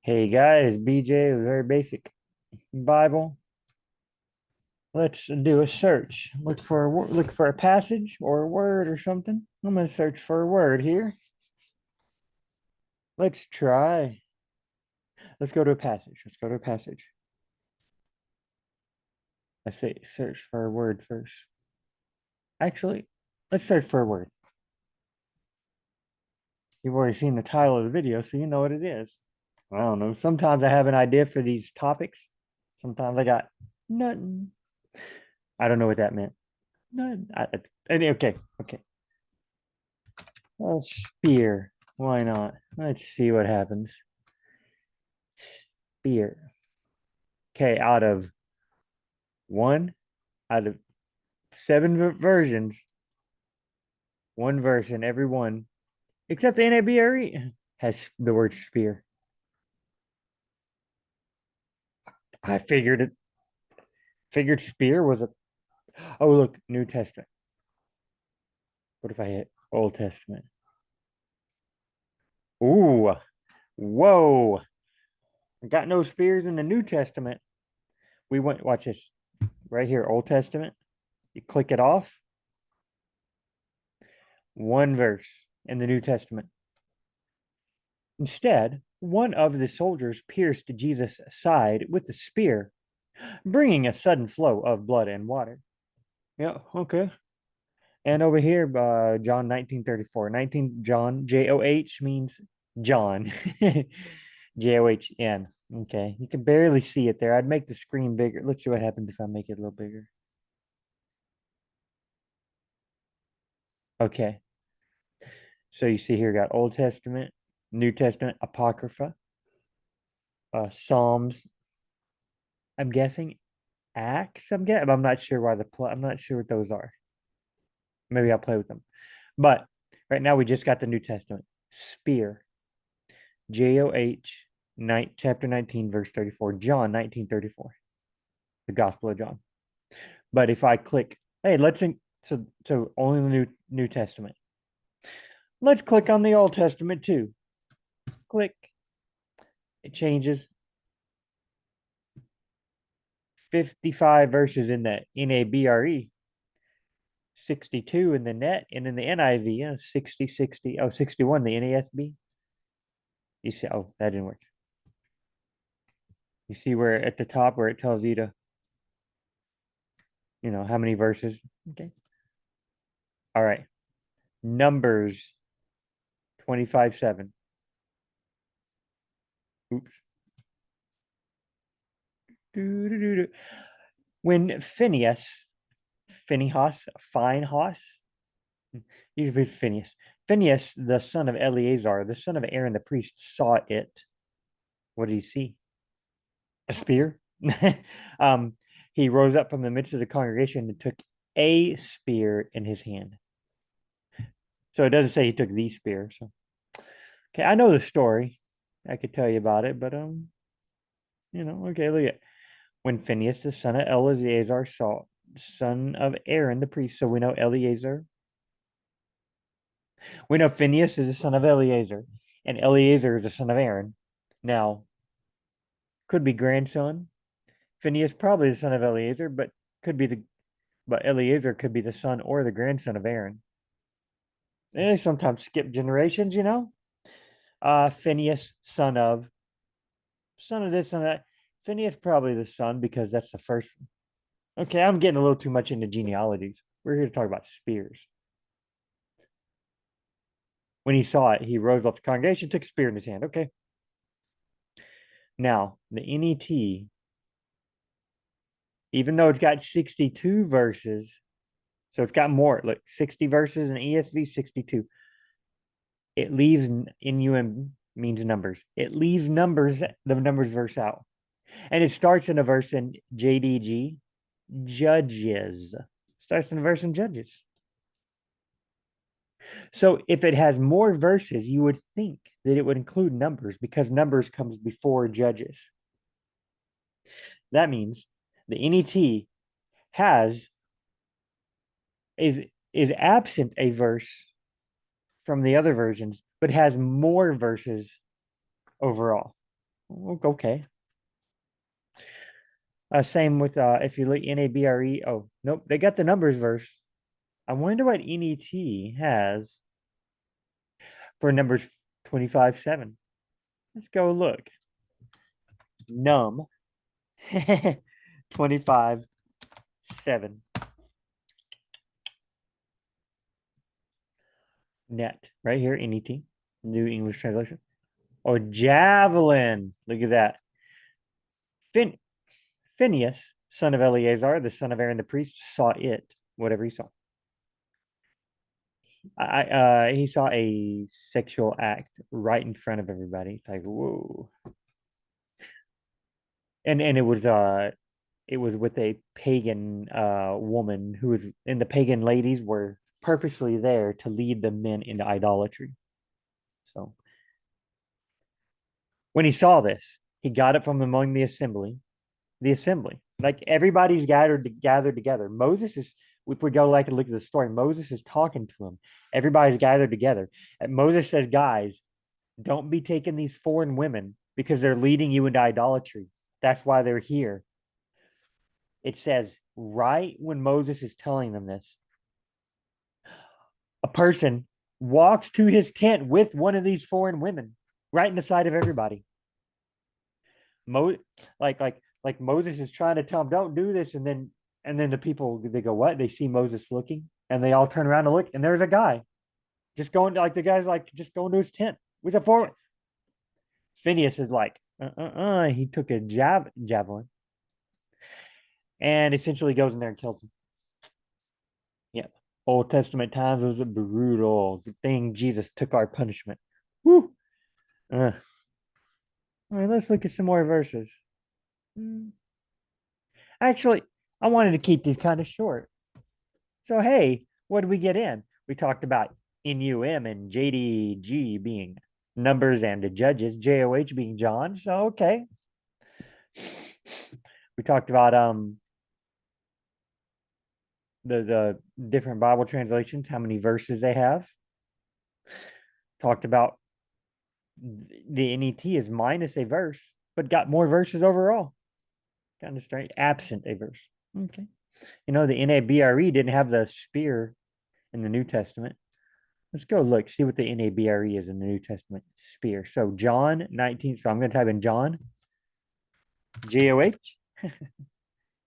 Hey guys, BJ with Very Basic Bible. Let's do a search. Look for a passage or a word or something. I'm gonna search for a word here. Let's try. Let's go to a passage. Let's go to a passage. I say search for a word first. Actually, let's search for a word. You've already seen the title of the video, so you know what it is. I don't know. Sometimes I have an idea for these topics. Sometimes I got nothing. I don't know what that meant. Nothing. Okay, okay. Spear. Why not? Let's see what happens. Spear. Okay, one, out of seven versions, one version, every one, except the NABRE, has the word spear. I figured spear was a, oh, look, New Testament. What if I hit Old Testament? Ooh, whoa. Got no spears in the New Testament. Watch this, right here, Old Testament. You click it off, one verse in the New Testament. Instead, one of the soldiers pierced Jesus' side with a spear, bringing a sudden flow of blood and water. Yeah, okay. And over here, John 19:34. 19 John, John means John. John. Okay, you can barely see it there. I'd make the screen bigger. Let's see what happens if I make it a little bigger. Okay, so you see here, got Old Testament, New Testament, Apocrypha, Psalms. I'm guessing Acts. I'm not sure why I'm not sure what those are. Maybe I'll play with them. But right now we just got the New Testament. Spear. Chapter 19, verse 34. John 19:34. The Gospel of John. But if I click, hey, so only the New Testament. Let's click on the Old Testament too. Click. It changes 55 verses in the NABRE, 62 in the net, and in the NIV, 60, 60, 61, the NASB. You see, oh, that didn't work. You see where at the top where it tells you to, how many verses. Okay. All right. Numbers 25:7. Oops. Doo-doo-doo-doo. When Phinehas, usually Phineas, the son of Eleazar, the son of Aaron the priest, saw it. What did he see? A spear. um, he rose up from the midst of the congregation and took a spear in his hand. So it doesn't say he took the spear. So okay, I know the story. I could tell you about it, but okay, look at when Phineas, the son of Eleazar, saw son of Aaron the priest. So we know Eleazar. We know Phineas is the son of Eleazar, and Eleazar is the son of Aaron. Now, could be grandson. Phineas probably the son of Eleazar, could be the but Eleazar could be the son or the grandson of Aaron. And they sometimes skip generations, Phineas, son of this, son of that. Phineas probably the son because that's the first one. Okay, I'm getting a little too much into genealogies. We're here to talk about spears. When he saw it, he rose off the congregation, took a spear in his hand. Okay. Now, the NET, even though it's got 62 verses, so it's got more, like 60 verses in ESV, 62. It leaves NUM means numbers. It leaves the numbers verse out. And it starts in a verse in JDG, Judges. Starts in a verse in Judges. So if it has more verses, you would think that it would include numbers because numbers comes before Judges. That means the NET has is absent a verse from the other versions, but has more verses overall. Okay. Same with if you look NABRE. Oh, nope, they got the numbers verse. I wonder what NET has for numbers 25-7. Let's go look. Num 25-7 net right here, NET, New English Translation. Oh, javelin. Look at that. Phineas, son of Eleazar, the son of Aaron the priest, saw it, whatever he saw. He saw a sexual act right in front of everybody. It's like, whoa. And it was with a pagan woman who was, and the pagan ladies were purposely there to lead the men into idolatry. So when he saw this, he got up from among the assembly. Like everybody's gathered together. Moses is, if we go like and look at the story, Moses is talking to him. Everybody's gathered together. And Moses says, guys, don't be taking these foreign women because they're leading you into idolatry. That's why they're here. It says right when Moses is telling them this, a person walks to his tent with one of these foreign women right in the sight of everybody. Mo like Moses is trying to tell him, don't do this, and then the people, they go, what? They see Moses looking, and they all turn around to look, and there's a guy just going, like the guy's like just going to his tent with a foreign. Phineas is like, he took a javelin and essentially goes in there and kills him. Yeah. Old Testament times was a brutal thing. Jesus took our punishment. Woo. All right, let's look at some more verses. Actually, I wanted to keep these kind of short. So, hey, what did we get in? We talked about NUM and JDG being numbers and the judges, JOH being John. So, okay. We talked about the different Bible translations, how many verses they have. Talked about the NET is minus a verse, but got more verses overall. Kind of strange. Absent a verse. Okay. You know, the NABRE didn't have the spear in the New Testament. Let's go look, see what the NABRE is in the New Testament. Spear. So John 19. So I'm going to type in John, JOH,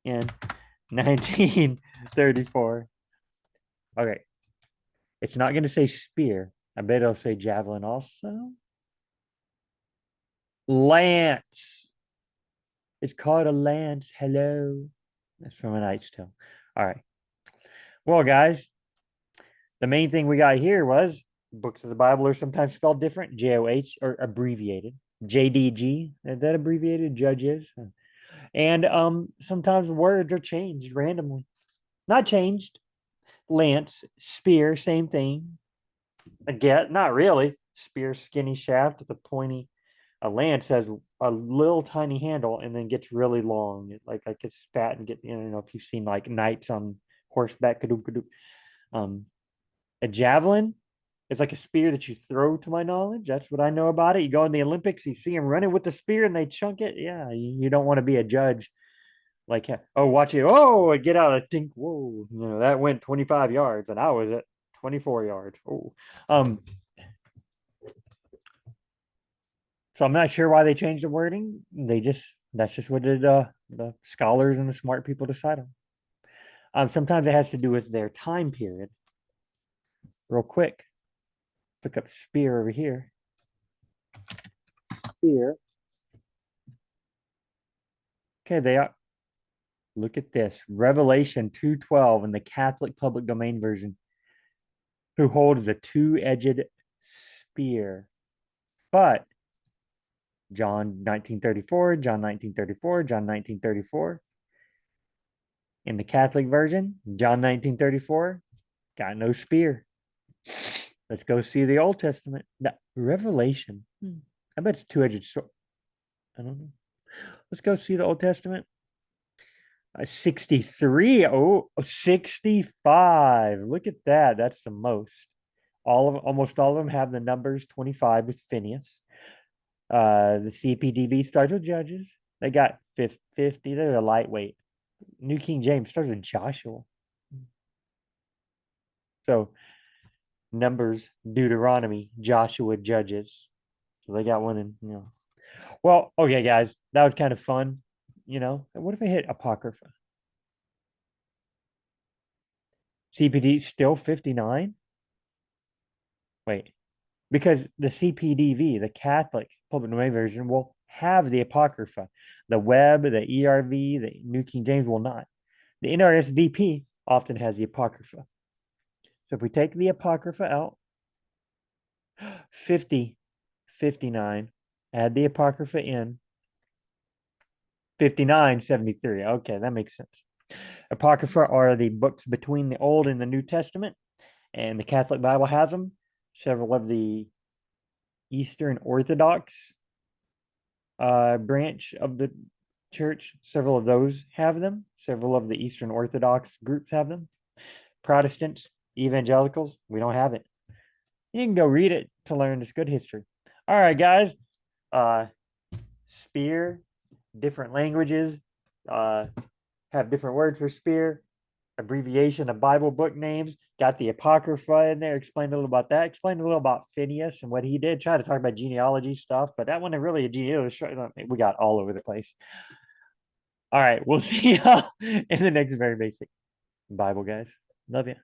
in 1934. Okay. It's not going to say spear. I bet it'll say javelin also. Lance. It's called a lance. Hello. That's from A Knight's Tale. All right. Well, guys, the main thing we got here was books of the Bible are sometimes spelled different, JOH, or abbreviated. JDG, is that abbreviated? Judges. And sometimes words are changed randomly. Not changed. Lance, spear, same thing. A get, not really. Spear, skinny shaft with a pointy. A lance has a little tiny handle and then gets really long. Like it's fat and get, you know, if you've seen like knights on horseback, kadoop, kadoop. A javelin is like a spear that you throw, to my knowledge. That's what I know about it. You go in the Olympics, you see them running with the spear and they chunk it. Yeah, you don't want to be a judge. Like, oh, watch it. Oh, I get out. I think, whoa, you know, that went 25 yards and I was at 24 yards. Oh, so I'm not sure why they changed the wording. That's just what the scholars and the smart people decide on. Sometimes it has to do with their time period. Real quick, look up spear over here. Spear. Okay, they are. Look at this. Revelation 2:12 in the Catholic Public Domain version. Who holds a two-edged spear. But John 1934, John 1934, John 1934. In the Catholic version, John 1934, got no spear. Let's go see the Old Testament. The Revelation. I bet it's two-edged sword. I don't know. Let's go see the Old Testament. 63. Oh, 65. Look at that. That's the most. Almost all of them have the numbers 25 with Phineas. The CPDB starts with Judges. They got 50. They're a lightweight. New King James starts with Joshua. So Numbers, Deuteronomy, Joshua, Judges. So they got one in. Well, okay, guys, that was kind of fun. What if I hit Apocrypha? CPD still 59? Wait, because the CPDV, the Catholic Public Domain Version, will have the Apocrypha. The Web, the ERV, the New King James will not. The NRSVP often has the Apocrypha. So if we take the Apocrypha out, 50, 59, add the Apocrypha in, 59, 73. Okay, that makes sense. Apocrypha are the books between the Old and the New Testament, and the Catholic Bible has them. Several of the Eastern Orthodox branch of the church, several of those have them. Several of the Eastern Orthodox groups have them. Protestants, evangelicals, we don't have it. You can go read it to learn this good history. All right, guys. Uh, spear, different languages, have different words for spear, abbreviation of Bible book names. Got the Apocrypha in there. Explained a little about that. Explained a little about Phineas and what he did. Try to talk about genealogy stuff, but that one really a genealogy. We got all over the place. All right, we'll see y'all in the next very basic Bible, guys. Love you.